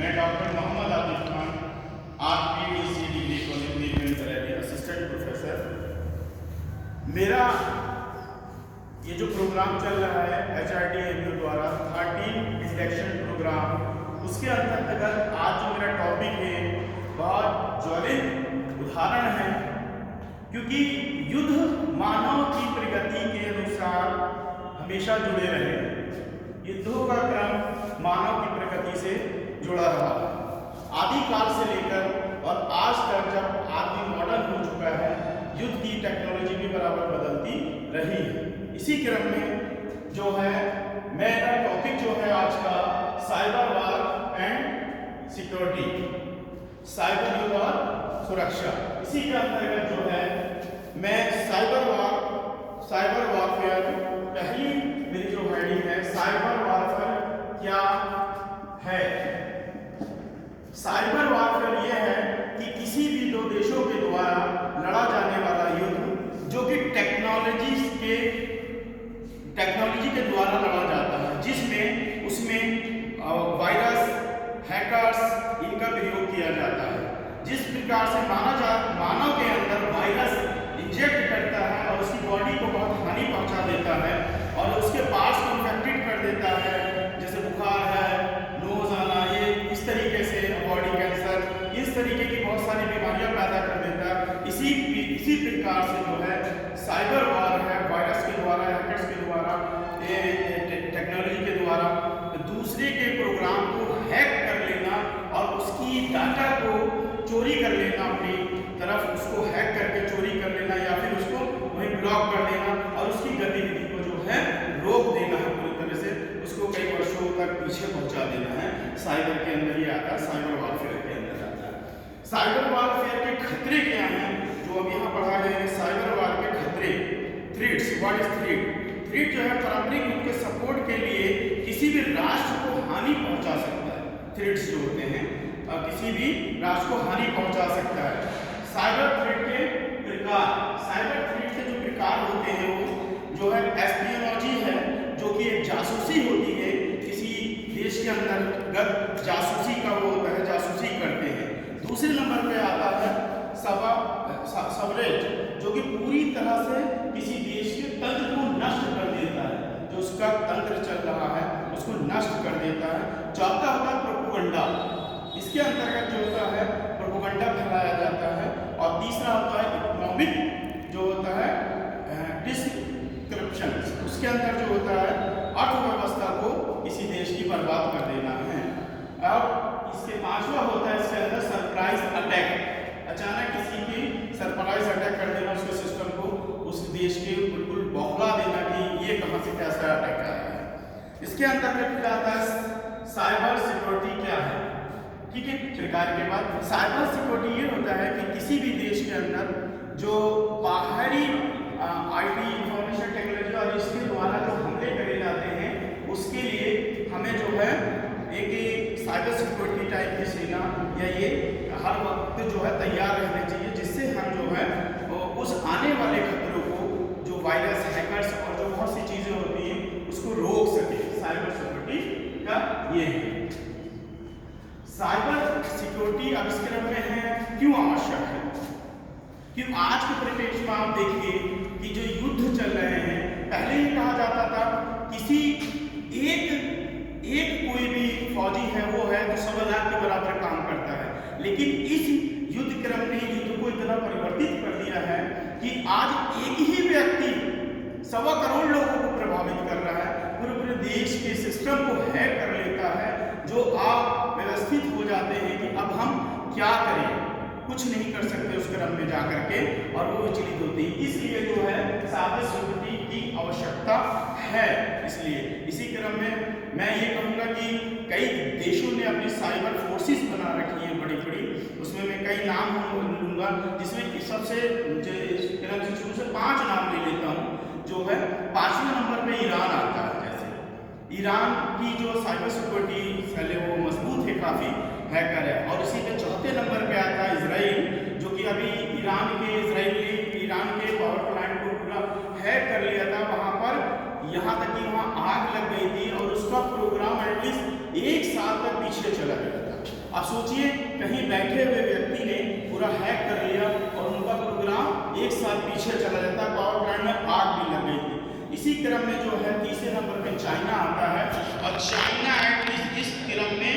मैं doctor Mohammad Atif Khan, RPDC degree college में Karari assistant professor. मेरा ये जो प्रोग्राम चल रहा है HRD द्वारा 13 इंडक्शन प्रोग्राम, उसके अंतर्गत आज जो मेरा टॉपिक है बहुत ज्वलित उदाहरण है, क्योंकि युद्ध मानव की प्रगति के अनुसार हमेशा जुड़े रहे। युद्धों का क्रम मानव की प्रगति से जुड़ा रहा आदि काल से लेकर और आज तक जब आदमी मॉडर्न हो चुका है, युद्ध की टेक्नोलॉजी भी बराबर बदलती रही है। इसी क्रम में जो है मेरा टॉपिक जो है आज का cyber war and security, cyber युद्ध और सुरक्षा। इसी के अंतर्गत जो है मैं साइबर वॉरफेयर, पहली मेरी जो हेडिंग है साइबर वॉरफेयर क्या है। साइबर वॉरफेयर यह है कि किसी भी दो देशों के द्वारा लड़ा जाने वाला युद्ध जो कि टेक्नोलॉजी के द्वारा लड़ा जाता है, जिसमें उसमें वायरस, हैकर्स इनका प्रयोग किया जाता है। जिस प्रकार से मानव के अंदर वायरस इंजेक्ट करता है और उसकी बॉडी को बहुत हानि पहुंचा देता है और उसके पार्ट्स को इन्फेक्टेड कर देता है, जैसे बुखार है, नोज आना, ये इस तरीके से बॉडी कैंसर, इस तरीके की बहुत सारी बीमारियां पैदा कर देता है। इसी प्रकार से जो है साइबर वार है, वायरस के द्वारा, हैकर्स के द्वारा, टेक्नोलॉजी के द्वारा दूसरे के प्रोग्राम को हैक कर लेना और उसकी डाटा को चोरी कर लेना, अपनी तरफ उसको हैक करके चोरी कर लेना या फिर उसको वहीं ब्लॉक कर देना और उसकी गतिविधि को जो है रोक देना है, पूरी तरह से उसको कई वर्षों तक पीछे पहुंचा देना है। साइबर के अंदर ही आता है, साइबर वॉरफेयर के अंदर आता है। साइबर वॉरफेयर के खतरे क्या हैं जो अब यहाँ पढ़ा गया है। साइबर वार के खतरे, threats, what is threat? Threat जो है पारंपरिक रूप के सपोर्ट के लिए किसी भी राष्ट्र को हानि पहुंचा सकता है। थ्रेट्स जो होते हैं किसी भी राष्ट्र को हानि पहुंचा सकता है। साइबर थ्रेट के प्रकार, साइबर थ्रेट के जो प्रकार होते हैं वो जो है एस्पियोनॉजी है, जो कि एक जासूसी होती है, किसी देश के अंतर्गत जासूसी का वो होता है, जासूसी करते हैं। दूसरे नंबर पे आता है सबरेज, जो कि पूरी तरह से किसी देश के तंत्र को नष्ट कर देता है, जो उसका तंत्र चल रहा है उसको नष्ट कर देता है। चौथा होता है प्रोपेगेंडा, इसके अंतर्गत जो होता है प्रोपेगेंडा फैलाया जाता है। और तीसरा होता है इकोनॉमिक, जो होता है डिस्क्रिप्शन, उसके अंदर जो होता है अर्थव्यवस्था को किसी देश की बर्बाद कर देना है। और इसके पांचवा होता है इसके अंदर सरप्राइज अटैक, अचानक किसी की सरप्राइज अटैक कर देना, उसके सिस्टम को उस देश के बिल्कुल बौखला देना कि ये कहां से कैसा अटैक आया है। इसके अंतर्गत फिर आता है साइबर सिक्योरिटी क्या है। ठीक है, प्रकार के बाद साइबर सिक्योरिटी ये होता है कि किसी भी देश के अंदर जो बाहरी IT इंफॉर्मेशन टेक्नोलॉजी और इसके द्वारा जो हमले करे जाते हैं, उसके लिए हमें जो है एक साइबर सिक्योरिटी टाइप की सेना या ये हर वक्त जो है तैयार रहने चाहिए, जिससे हम जो है उस आने वाले खतरों को, जो वायरस, हैकर्स और जो बहुत सी चीज़ें होती हैं, उसको रोक सके। साइबर सिक्योरिटी का ये है। साइबर सिक्योरिटी अब इस क्रम में है क्यों आवश्यक है, क्यों आज के परिप्रेक्ष्य में आप देखिए कि जो युद्ध चल रहे हैं, पहले ही कहा जाता था किसी एक कोई भी फौजी है वो है तो 100 लाख के बराबर काम करता है। लेकिन इस युद्ध क्रम ने युद्ध को इतना परिवर्तित कर दिया है कि आज एक ही व्यक्ति 1.25 करोड़ लोगों को प्रभावित कर रहा है, पूरे देश के सिस्टम को हैक कर लेता है, जो आप व्यवस्थित हो जाते हैं कि अब हम क्या करें, कुछ नहीं कर सकते उस क्रम में जाकर के, और वो विचलित होती है। इसलिए जो है साइबर सिक्योरिटी की आवश्यकता है। इसलिए इसी क्रम में मैं ये कहूँगा कि कई देशों ने अपनी साइबर फोर्सेस बना रखी हैं बड़ी बड़ी, उसमें मैं कई नाम लूँगा, जिसमें सबसे क्रम से शुरू से 5 नाम ले लेता हूँ। जो है 5वें नंबर पे ईरान आता है। जैसे ईरान की जो साइबर सिक्योरिटी सेल है वो मजबूत है, काफ़ी हैकर है। और इसी के 4थे नंबर पे आता है इजराइल, जो कि अभी ईरान के पावर प्लांट को पूरा हैक कर लिया था वहाँ पर, यहाँ तक कि वहाँ आग लग गई थी और उसका प्रोग्राम एटलीस्ट 1 साल तक पीछे चला गया था। आप सोचिए, कहीं बैठे हुए व्यक्ति ने पूरा हैक कर लिया और उनका प्रोग्राम एक साथ पीछे चला जाता, पावर प्लांट में आग भी लग गई थी। इसी क्रम में जो है तीसरे नंबर पे चाइना आता है, और चाइना इस क्रम में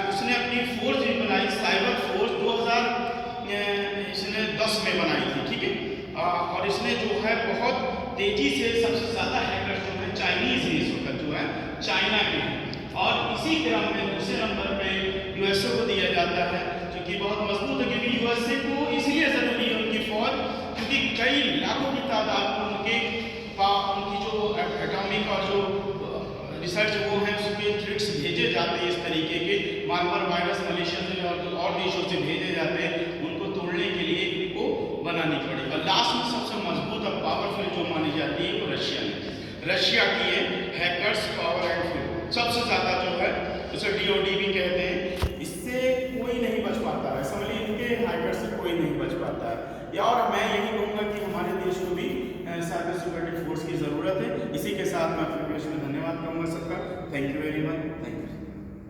उसने अपनी फोर्स भी बनाई, साइबर फोर्स 2010 में बनाई थी, ठीक है। और इसने जो है बहुत तेजी से सबसे ज़्यादा हैकर जो है चाइनीज ही इस वक्त जो है चाइना के हैं। और इसी क्रम में दूसरे नंबर पे यूएसए को दिया जाता है, जो कि बहुत मजबूत है, क्योंकि यूएसए को इसलिए ज़रूरी है उनकी फौज, क्योंकि कई लाखों की तादाद में उनकी जो एटॉमिक और जो रिसर्च वो है उसके थ्रेड्स भेजे जाते हैं, इस तरीके के मार्बर वायरस मलेशिया से और देशों से भेजे जाते हैं, उनको तोड़ने के लिए इनको बनानी पड़ी। और लास्ट में सबसे मजबूत और पावरफुल जो मानी जाती है वो रशिया की है, हैकर्स पावर एंड फ्लो सबसे ज़्यादा जो है उसे DOD भी कहते हैं। इससे कोई नहीं बच पाता है, समझ लीजिए इनके हैकर से कोई नहीं बच पाता है। या और मैं यही कहूँगा कि हमारे देश को भी साइबर सिक्योरिटी फोर्स की ज़रूरत है। इसी के साथ मैं अपने में धन्यवाद कहूँगा सबका। Thank you very much. Thank you.